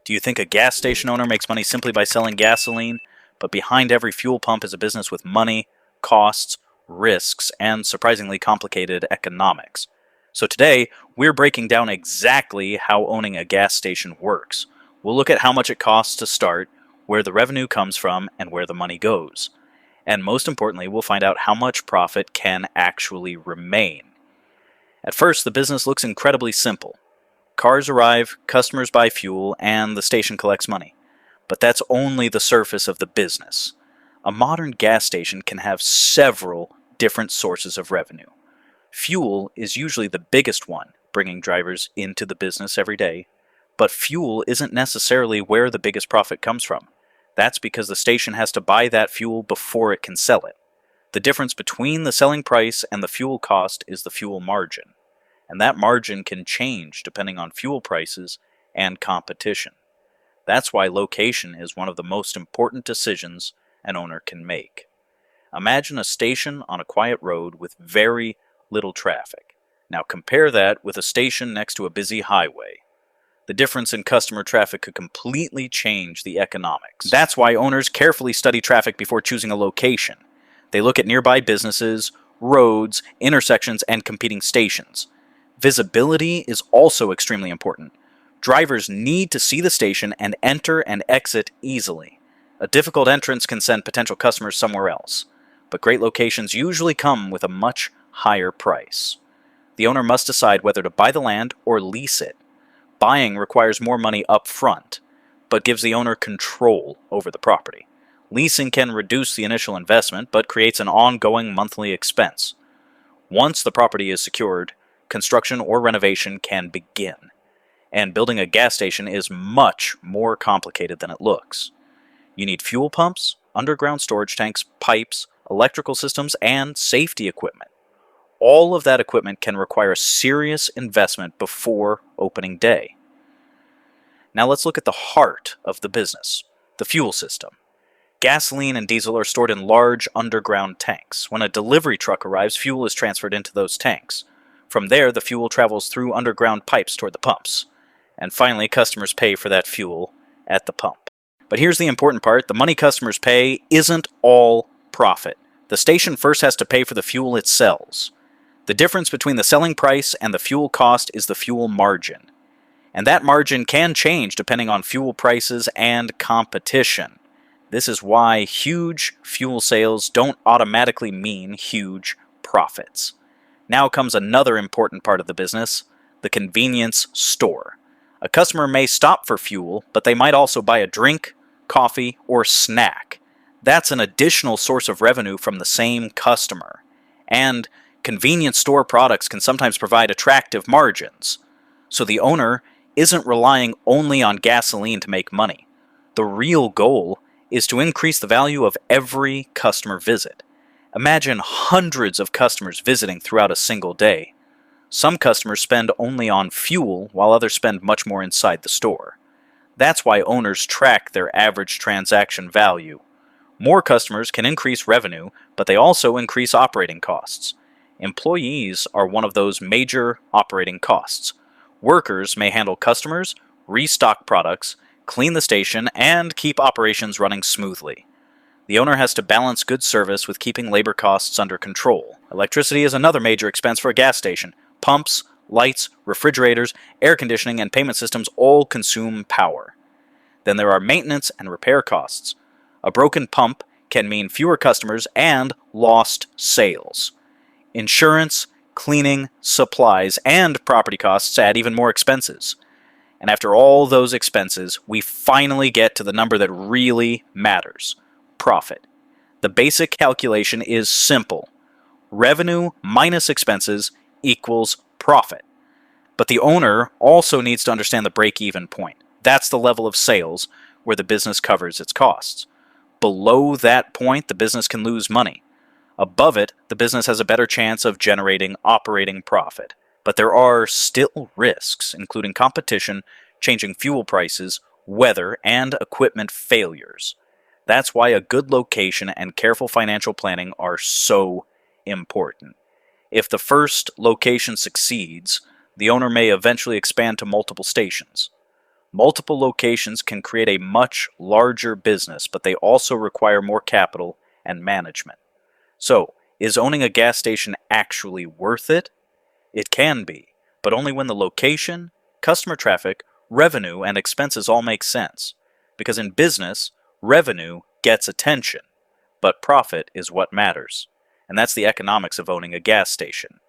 Do you think a gas station owner makes money simply by selling gasoline? But behind every fuel pump is a business with money, costs, risks, and surprisingly complicated economics. So today, we're breaking down exactly how owning a gas station works. We'll look at how much it costs to start, where the revenue comes from, and where the money goes. And most importantly, we'll find out how much profit can actually remain. At first, the business looks incredibly simple. Cars arrive, customers buy fuel, and the station collects money. But that's only the surface of the business. A modern gas station can have several different sources of revenue. Fuel is usually the biggest one, bringing drivers into the business every day. But fuel isn't necessarily where the biggest profit comes from. That's because the station has to buy that fuel before it can sell it. The difference between the selling price and the fuel cost is the fuel margin. And that margin can change depending on fuel prices and competition. That's why location is one of the most important decisions an owner can make. Imagine a station on a quiet road with very little traffic. Now compare that with a station next to a busy highway. The difference in customer traffic could completely change the economics. That's why owners carefully study traffic before choosing a location. They look at nearby businesses, roads, intersections, and competing stations. Visibility is also extremely important. Drivers need to see the station and enter and exit easily. A difficult entrance can send potential customers somewhere else, but great locations usually come with a much higher price. The owner must decide whether to buy the land or lease it. Buying requires more money up front, but gives the owner control over the property. Leasing can reduce the initial investment, but creates an ongoing monthly expense. Once the property is secured, construction or renovation can begin. And building a gas station is much more complicated than it looks. You need fuel pumps, underground storage tanks, pipes, electrical systems, and safety equipment. All of that equipment can require a serious investment before opening day. Now let's look at the heart of the business, the fuel system. Gasoline and diesel are stored in large underground tanks. When a delivery truck arrives, fuel is transferred into those tanks. From there, the fuel travels through underground pipes toward the pumps. And finally, customers pay for that fuel at the pump. But here's the important part. The money customers pay isn't all profit. The station first has to pay for the fuel it sells. The difference between the selling price and the fuel cost is the fuel margin. And that margin can change depending on fuel prices and competition. This is why huge fuel sales don't automatically mean huge profits. Now comes another important part of the business, the convenience store. A customer may stop for fuel, but they might also buy a drink, coffee, or snack. That's an additional source of revenue from the same customer. And convenience store products can sometimes provide attractive margins. So the owner isn't relying only on gasoline to make money. The real goal is to increase the value of every customer visit. Imagine hundreds of customers visiting throughout a single day. Some customers spend only on fuel, while others spend much more inside the store. That's why owners track their average transaction value. More customers can increase revenue, but they also increase operating costs. Employees are one of those major operating costs. Workers may handle customers, restock products, clean the station, and keep operations running smoothly. The owner has to balance good service with keeping labor costs under control. Electricity is another major expense for a gas station. Pumps, lights, refrigerators, air conditioning, and payment systems all consume power. Then there are maintenance and repair costs. A broken pump can mean fewer customers and lost sales. Insurance, cleaning, supplies, and property costs add even more expenses. And after all those expenses, we finally get to the number that really matters: profit. The basic calculation is simple. Revenue minus expenses equals profit. But the owner also needs to understand the break-even point. That's the level of sales where the business covers its costs. Below that point, the business can lose money. Above it, the business has a better chance of generating operating profit. But there are still risks, including competition, changing fuel prices, weather, and equipment failures. That's why a good location and careful financial planning are so important. If the first location succeeds, the owner may eventually expand to multiple stations. Multiple locations can create a much larger business, but they also require more capital and management. So, is owning a gas station actually worth it? It can be, but only when the location, customer traffic, revenue, and expenses all make sense. Because in business, revenue gets attention, but profit is what matters. And that's the economics of owning a gas station.